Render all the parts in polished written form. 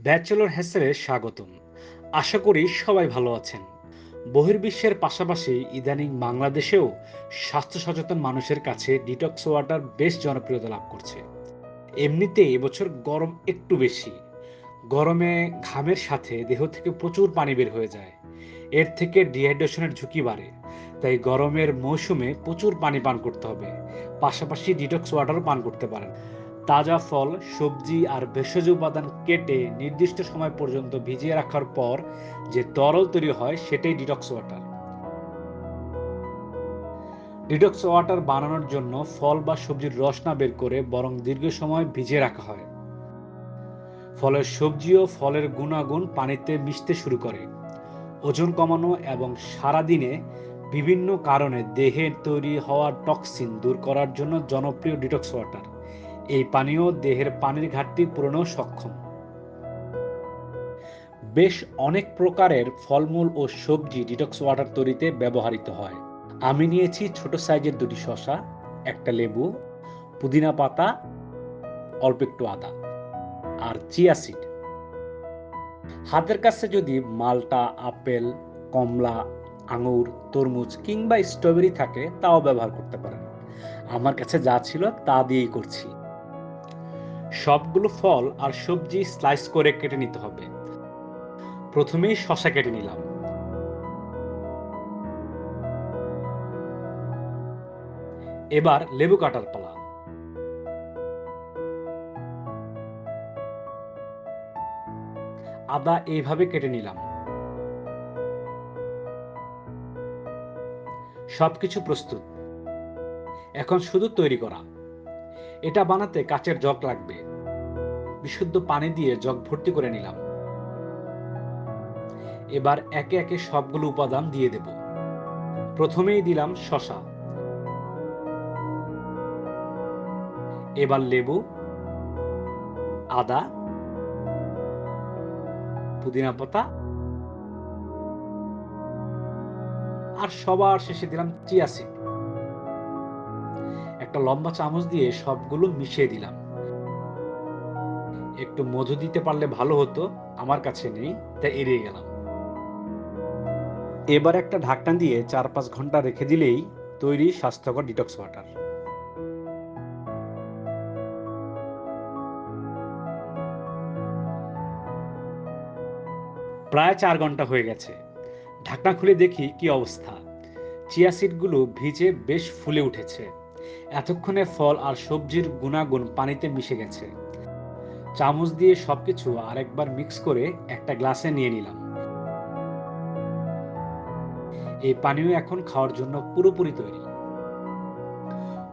Bachelor হেসেলে স্বাগতম। আশা করি সবাই ভালো আছেন। বহির্বিশ্বের পাশাপাশি ইদানিং বাংলাদেশেও স্বাস্থ্য সচেতন মানুষের কাছে ডিটক্স ওয়াটার বেশ জনপ্রিয়তা লাভ করছে। এমনিতে এবছর গরম একটু বেশি। গরমে ঘামের সাথে দেহ থেকে প্রচুর পানি বের হয়ে যায়। এর থেকে ডিহাইড্রেশনের ঝুঁকি বাড়ে। তাই গরমের মৌসুমে প্রচুর পানি পান করতে হবে। পাশাপাশি ডিটক্স ওয়াটারও পান করতে পারেন। তাজা ফল, সবজি আর ভেষজ উপাদান কেটে নির্দিষ্ট সময় পর্যন্ত ভিজিয়ে রাখার পর যে তরল তৈরি হয় সেটাই ডিটক্স ওয়াটার। ডিটক্স ওয়াটার বানানোর জন্য ফল বা সবজির রস না বের করে বরং দীর্ঘ সময় ভিজিয়ে রাখা হয়। ফলের সবজি ও ফলের গুণাগুণ পানিতে মিশতে শুরু করে। ওজন কমানো এবং সারাদিনে বিভিন্ন কারণে দেহে তৈরি হওয়া টক্সিন দূর করার জন্য জনপ্রিয় ডিটক্স ওয়াটার। এই পানীয় দেহের পানির ঘাটতি পূরণেও সক্ষম। বেশ অনেক প্রকারের ফলমূল ও সবজি ডিটক্স ওয়াটার তৈরিতে ব্যবহৃত হয়। আমি নিয়েছি ছোট সাইজের দুটি শসা, একটা লেবু, পুদিনা পাতা, অল্প একটু আদা আর চিয়া সিড। হাতের কাছে যদি মাল্টা, আপেল, কমলা, আঙুর, তরমুজ কিংবা স্ট্রবেরি থাকে তাও ব্যবহার করতে পারেন। আমার কাছে যা ছিল তা দিয়েই করছি। সবগুলো ফল আর সবজি স্লাইস করে কেটে নিতে হবে। প্রথমেই শসা কেটে নিলাম। এবার লেবু কাটার পালা। আদা এইভাবে কেটে নিলাম। সবকিছু প্রস্তুত। এখন শুধু তৈরি করা। এটা বানাতে কাচের জগ লাগবে। বিশুদ্ধ পানি দিয়ে জগ ভর্তি করে নিলাম। এবার একে একে সবগুলো উপাদান দিয়ে দেব। প্রথমেই দিলাম শসা, এবার লেবু, আদা, পুদিনা পাতা আর সবার শেষে দিলাম চিয়া সিড। একটা লম্বা চামচ দিয়ে সবগুলো মিশিয়ে দিলাম। একটু মধু দিতে পারলে ভালো হতো, আমার কাছে নেই তাই এড়িয়ে গেলাম। এবার একটা ঢাকনা দিয়ে ৪-৫ ঘন্টা রেখে দিলেই তৈরি স্বাস্থ্যকর ডিটক্স ওয়াটার। প্রায় ৪ ঘন্টা হয়ে গেছে। ঢাকনা খুলে দেখি কি অবস্থা। চিয়া সিডগুলো ভিজে বেশ ফুলে উঠেছে। এতক্ষণে ফল আর সবজির গুণাগুণ পানিতে মিশে গেছে। চামচ দিয়ে সবকিছু আরেকবার মিক্স করে একটা গ্লাসে নিয়ে নিলাম। এই পানীয় এখন খাওয়ার জন্য পুরোপুরি তৈরি।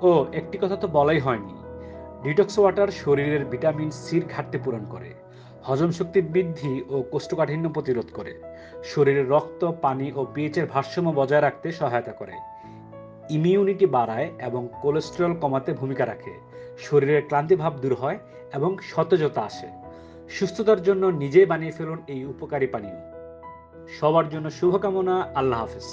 ও, একটি কথা তো বলাই হয়নি। ডিটক্স ওয়াটার শরীরের ভিটামিন সির ঘাটতি পূরণ করে, হজম শক্তি বৃদ্ধি ও কোষ্ঠকাঠিন্য প্রতিরোধ করে, শরীরের রক্ত, পানি ও পিএইচের ভারসাম্য বজায় রাখতে সহায়তা করে, ইমিউনিটি বাড়ায় এবং কোলেস্টেরল কমাতে ভূমিকা রাখে, শরীরের ক্লান্তি ভাব দূর হয় এবং সতেজতা আসে। সুস্থতার জন্য নিজেই বানিয়ে ফেলুন এই উপকারী পানীয়। সবার জন্য শুভকামনা। আল্লাহ হাফেজ।